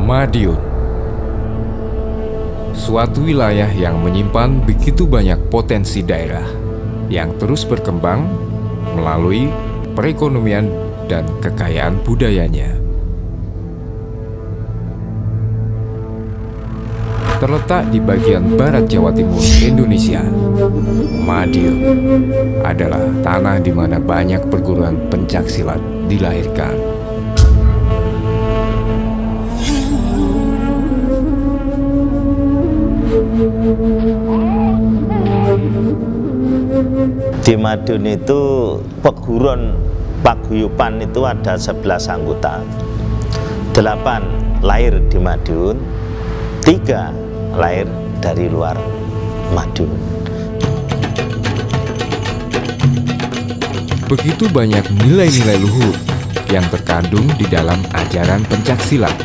Madiun, suatu wilayah yang menyimpan begitu banyak potensi daerah yang terus berkembang melalui perekonomian dan kekayaan budayanya. Terletak di bagian barat Jawa Timur Indonesia, Madiun adalah tanah di mana banyak perguruan pencaksilat dilahirkan. Di Madiun itu perguruan paguyuban itu ada 11 anggota. 8 lahir di Madiun, 3 lahir dari luar Madiun. Begitu banyak nilai-nilai luhur yang terkandung di dalam ajaran pencaksilat.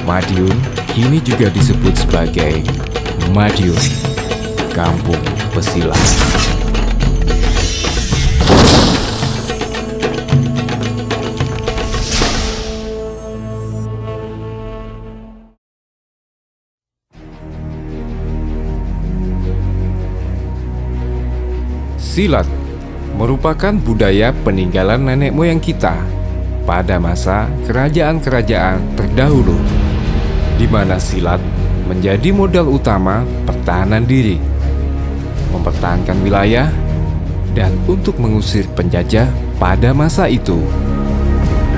Madiun kini juga disebut sebagai Madiun, Kampung Pesilat. Silat merupakan budaya peninggalan nenek moyang kita pada masa kerajaan-kerajaan terdahulu, di mana silat menjadi modal utama pertahanan diri, mempertahankan wilayah, dan untuk mengusir penjajah pada masa itu.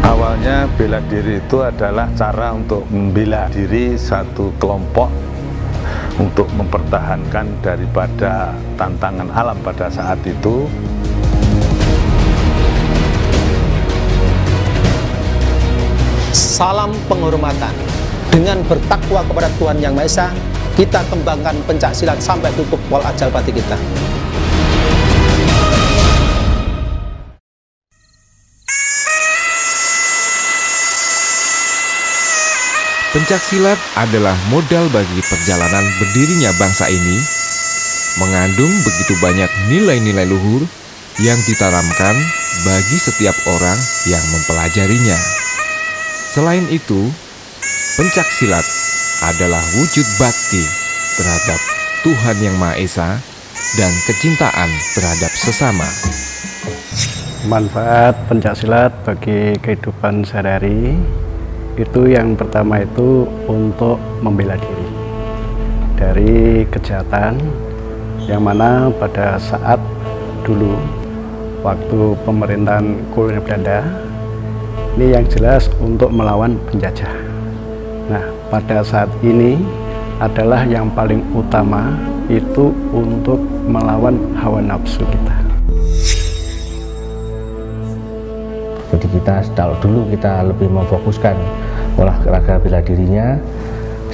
Awalnya bela diri itu adalah cara untuk membela diri satu kelompok untuk mempertahankan daripada tantangan alam pada saat itu. Salam penghormatan. Dengan bertakwa kepada Tuhan Yang Maha Esa, kita kembangkan pencaksilat sampai tutup wal ajal pati kita. Pencaksilat adalah modal bagi perjalanan berdirinya bangsa ini, mengandung begitu banyak nilai-nilai luhur yang ditanamkan bagi setiap orang yang mempelajarinya. Selain itu, pencaksilat adalah wujud bakti terhadap Tuhan Yang Maha Esa dan kecintaan terhadap sesama. Manfaat pencaksilat bagi kehidupan sehari-hari itu yang pertama itu untuk membela diri dari kejahatan yang mana pada saat dulu waktu pemerintahan kolonial Belanda ini yang jelas untuk melawan penjajah. Nah, pada saat ini adalah yang paling utama itu untuk melawan hawa nafsu kita. Jadi kita dulu kita lebih memfokuskan olahraga bela dirinya.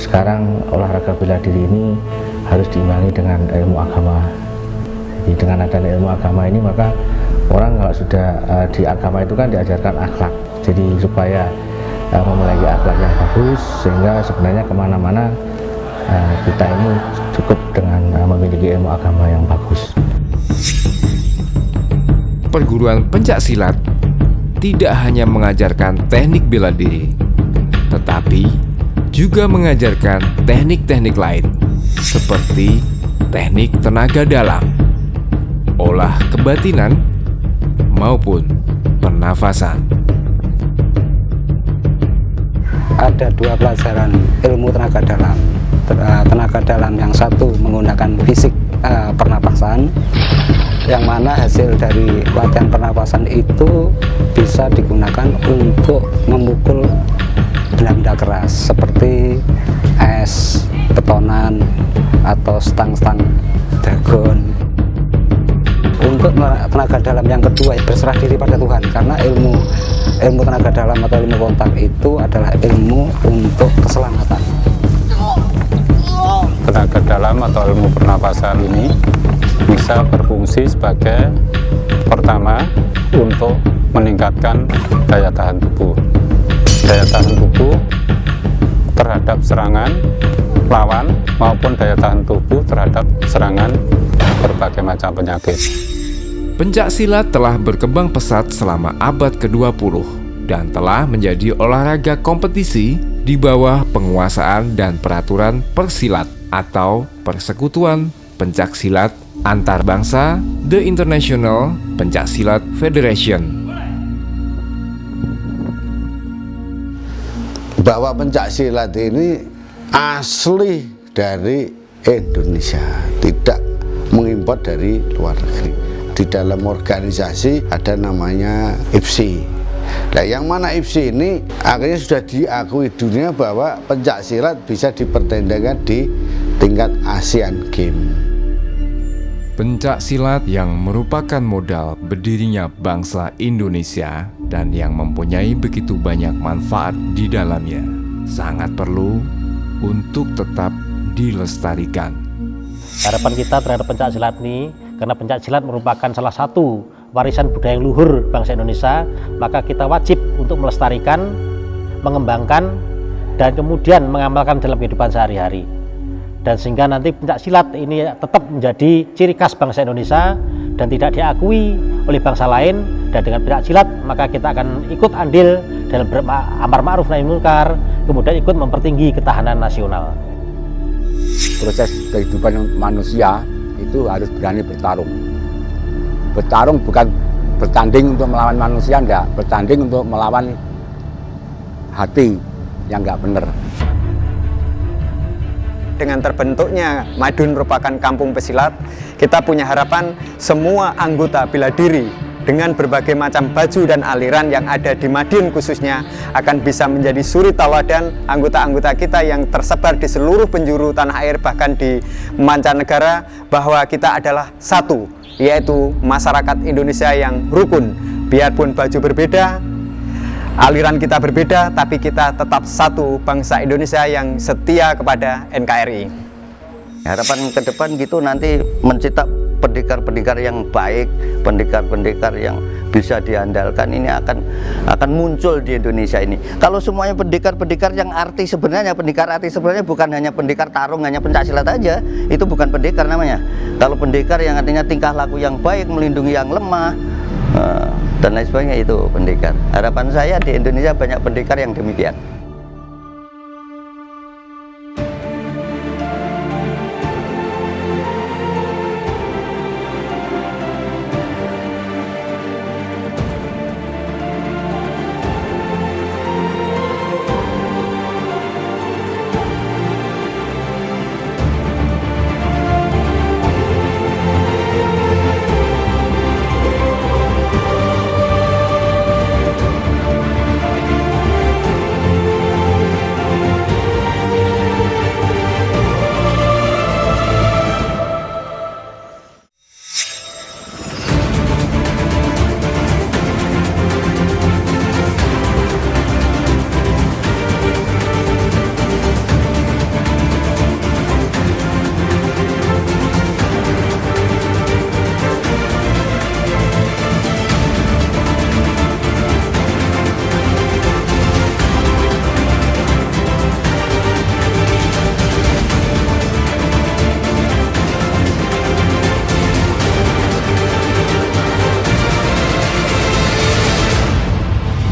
Sekarang olahraga bela diri ini harus diimbangi dengan ilmu agama. Jadi dengan adanya ilmu agama ini maka orang kalau sudah di agama itu kan diajarkan akhlak. Jadi supaya memiliki akhlak yang bagus sehingga sebenarnya kemana-mana kita ini cukup dengan memiliki ilmu agama yang bagus. Perguruan pencaksilat tidak hanya mengajarkan teknik bela diri, tetapi juga mengajarkan teknik-teknik lain seperti teknik tenaga dalam, olah kebatinan, maupun pernafasan. Ada 2 pelajaran ilmu tenaga dalam. Tenaga dalam yang satu menggunakan fisik pernapasan, yang mana hasil dari latihan pernapasan itu bisa digunakan untuk memukul benda-benda keras seperti es, betonan, atau stang-stang dagon. Untuk tenaga dalam yang kedua, berserah diri pada Tuhan, karena ilmu tenaga dalam atau ilmu kontak itu adalah ilmu untuk keselamatan. Tenaga dalam atau ilmu pernapasan ini bisa berfungsi sebagai pertama untuk meningkatkan daya tahan tubuh. Daya tahan tubuh terhadap serangan lawan maupun daya tahan tubuh terhadap serangan berbagai macam penyakit. Pencaksilat telah berkembang pesat selama abad ke-20 dan telah menjadi olahraga kompetisi di bawah penguasaan dan peraturan Persilat atau Persekutuan Pencaksilat Antar Bangsa, The International Pencaksilat Federation. Bahwa pencaksilat ini asli dari Indonesia, tidak mengimpor dari luar negeri. Di dalam organisasi ada namanya IFSI. Nah, yang mana IFSI ini akhirnya sudah diakui dunia bahwa pencaksilat bisa dipertandingkan di tingkat Asian Games. Pencaksilat yang merupakan modal berdirinya bangsa Indonesia dan yang mempunyai begitu banyak manfaat di dalamnya sangat perlu untuk tetap dilestarikan. Harapan kita terhadap pencaksilat ini, karena pencaksilat merupakan salah satu warisan budaya yang luhur bangsa Indonesia, maka kita wajib untuk melestarikan, mengembangkan, dan kemudian mengamalkan dalam kehidupan sehari-hari. Dan sehingga nanti pencaksilat ini tetap menjadi ciri khas bangsa Indonesia dan tidak diakui oleh bangsa lain. Dan dengan pencaksilat maka kita akan ikut andil dalam amar ma'ruf nahi munkar, kemudian ikut mempertinggi ketahanan nasional. Proses kehidupan manusia itu harus berani bertarung. Bertarung bukan bertanding untuk melawan manusia, enggak. Bertanding untuk melawan hati yang enggak benar. Dengan terbentuknya Madiun merupakan kampung pesilat, kita punya harapan semua anggota bela diri dengan berbagai macam baju dan aliran yang ada di Madiun khususnya akan bisa menjadi suri tauladan anggota-anggota kita yang tersebar di seluruh penjuru tanah air, bahkan di mancanegara, bahwa kita adalah satu, yaitu masyarakat Indonesia yang rukun. Biarpun baju berbeda, aliran kita berbeda, tapi kita tetap satu bangsa Indonesia yang setia kepada NKRI. Harapan ke depan gitu nanti mencetak pendekar-pendekar yang baik, pendekar-pendekar yang bisa diandalkan, ini akan muncul di Indonesia ini. Kalau semuanya pendekar-pendekar yang arti sebenarnya, pendekar arti sebenarnya bukan hanya pendekar tarung, hanya pencaksilat aja, itu bukan pendekar namanya. Kalau pendekar yang artinya tingkah laku yang baik, melindungi yang lemah, dan lain sebagainya, itu pendekar. Harapan saya di Indonesia banyak pendekar yang demikian.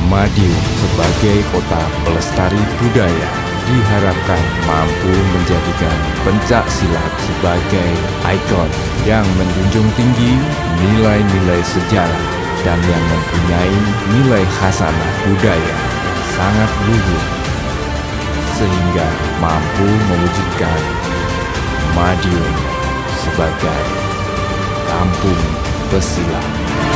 Madiun sebagai kota pelestari budaya diharapkan mampu menjadikan pencak silat sebagai ikon yang menjunjung tinggi nilai-nilai sejarah dan yang mempunyai nilai khasanah budaya yang sangat luhur, sehingga mampu mewujudkan Madiun sebagai kampung pesilat.